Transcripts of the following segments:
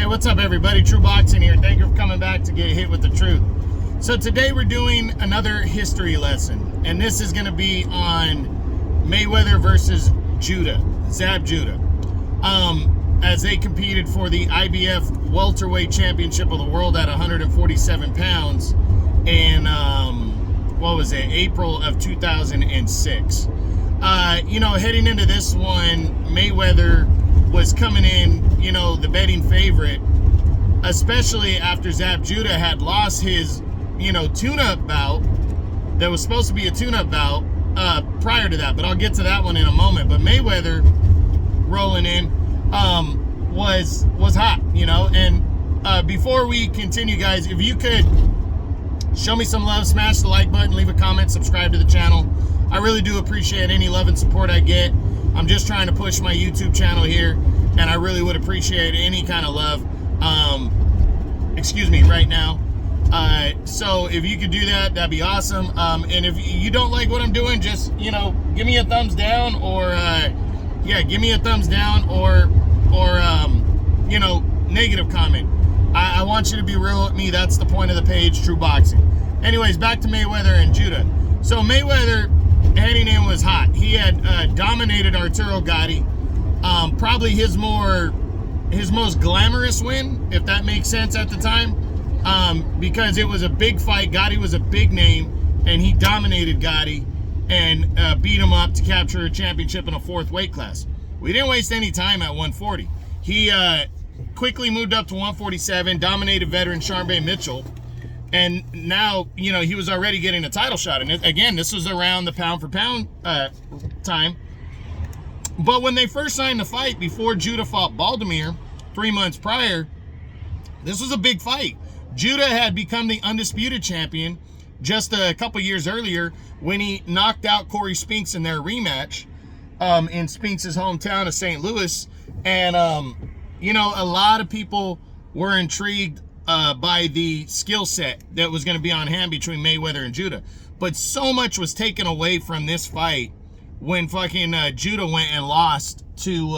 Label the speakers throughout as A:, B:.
A: Hey, what's up, everybody? True Boxing here. Thank you for coming back to get hit with the truth. So today we're doing another history lesson, and this is going to be on Mayweather versus Zab Judah, as they competed for the IBF Welterweight Championship of the World at 147 pounds in, April of 2006. Heading into this one, Mayweather was coming in, the betting favorite, especially after Zab Judah had lost his, tune-up bout. That was supposed to be a tune-up bout prior to that, but I'll get to that one in a moment. But Mayweather rolling in was hot, and before we continue, guys, if you could show me some love, smash the like button, leave a comment, subscribe to the channel. I really do appreciate any love and support I get. I'm just trying to push my YouTube channel here, and I really would appreciate any kind of love, right now. So if you could do that, that'd be awesome. And if you don't like what I'm doing, just, give me a thumbs down, or, give me a thumbs down, or negative comment. I want you to be real with me. That's the point of the page, True Boxing. Anyways, back to Mayweather and Judah. So Mayweather heading in was hot. He had dominated Arturo Gatti. Probably his most glamorous win, if that makes sense at the time, because it was a big fight. Gatti was a big name, and he dominated Gatti and beat him up to capture a championship in a fourth weight class. We didn't waste any time at 140. He quickly moved up to 147, dominated veteran Charmaine Mitchell, and now, he was already getting a title shot. And again, this was around the pound for pound time. But when they first signed the fight, before Judah fought Baldomir 3 months prior, this was a big fight. Judah had become the undisputed champion just a couple years earlier when he knocked out Corey Spinks in their rematch in Spinks' hometown of St. Louis. And, a lot of people were intrigued by the skill set that was going to be on hand between Mayweather and Judah. But so much was taken away from this fight when fucking Judah went and lost to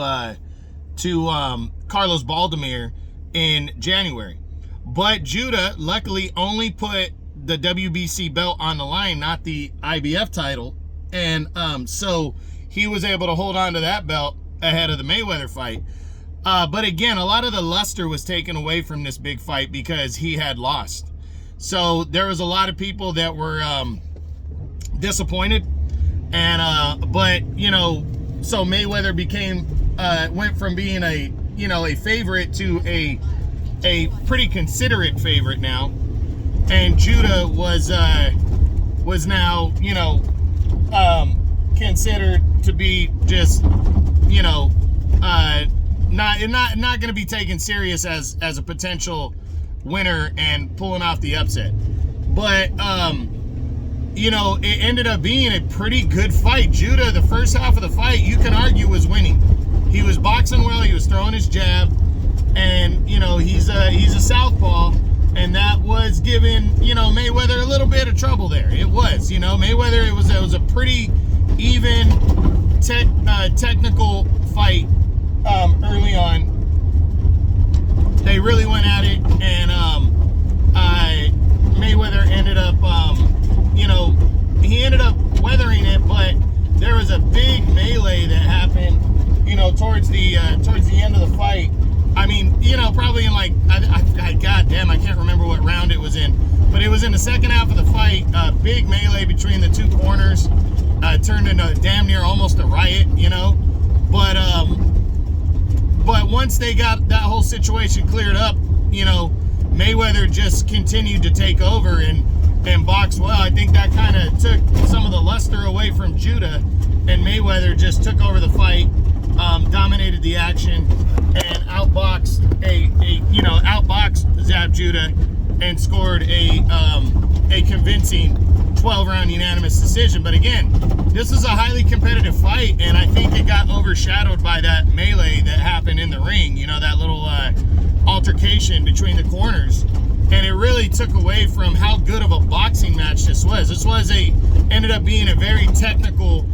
A: Carlos Baldomir in January. But Judah luckily only put the WBC belt on the line, not the IBF title. And so he was able to hold on to that belt ahead of the Mayweather fight. But again, a lot of the luster was taken away from this big fight because he had lost. So there was a lot of people that were disappointed. And, so Mayweather went from being a favorite to a pretty considerate favorite now. And Judah was now, considered to be just, not going to be taken serious as a potential winner and pulling off the upset. But, it ended up being a pretty good fight. Judah, the first half of the fight, you can argue, was winning. He was boxing well. He was throwing his jab, and he's a southpaw, and that was giving Mayweather a little bit of trouble there. It was, Mayweather. It was a pretty even technical fight early on. They really went at it, and Mayweather ended up, he ended up weathering it, but there was a big melee that happened, towards the end of the fight. I mean, probably in goddamn, I can't remember what round it was in, but it was in the second half of the fight. Big melee between the two corners, turned into damn near almost a riot, But once they got that whole situation cleared up, Mayweather just continued to take over and box well. I think that kind of took some of the luster away from Judah, and Mayweather just took over the fight, dominated the action, and outboxed Zab Judah and scored a convincing 12-round unanimous decision. But again, this is a highly competitive fight, and I think it got overshadowed by that melee that happened in the ring, that little altercation between the corners, and it really took away from how good of a boxing match this was. This ended up being a very technical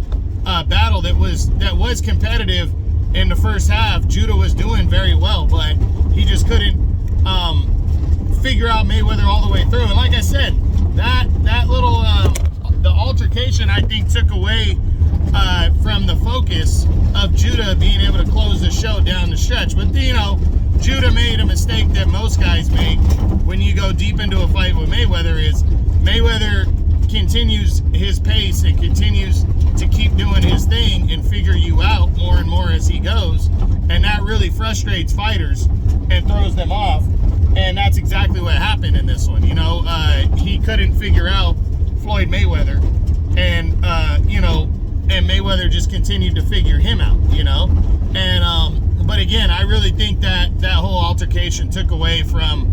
A: battle that was competitive, in the first half, Judah was doing very well, but he just couldn't figure out Mayweather all the way through. And like I said, that little the altercation, I think, took away from the focus of Judah being able to close the show down the stretch. But you know, Judah made a mistake that most guys make when you go deep into a fight with Mayweather. Is Mayweather continues his pace and continues to keep doing his thing and figure you out more and more as he goes, and that really frustrates fighters and throws them off. And that's exactly what happened in this one. You know, he couldn't figure out Floyd Mayweather, and you know, and Mayweather just continued to figure him out. You know, and but again, I really think that whole altercation took away from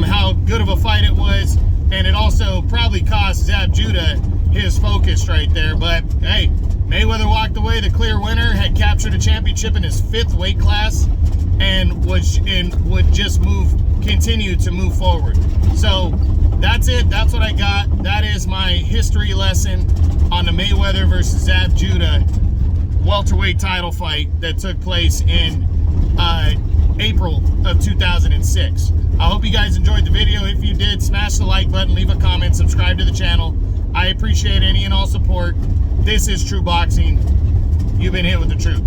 A: how good of a fight it was, and it also probably cost Zab Judah his focus right there. But hey, Mayweather walked away the clear winner, had captured a championship in his 5th weight class, and would just continue to move forward. So that's it. That's what I got. That is my history lesson on the Mayweather versus Zab Judah welterweight title fight that took place in April of 2006. I hope you guys enjoyed the video. If you did, smash the like button, leave a comment, subscribe to the channel. I appreciate any and all support. This is True Boxing. You've been hit with the truth.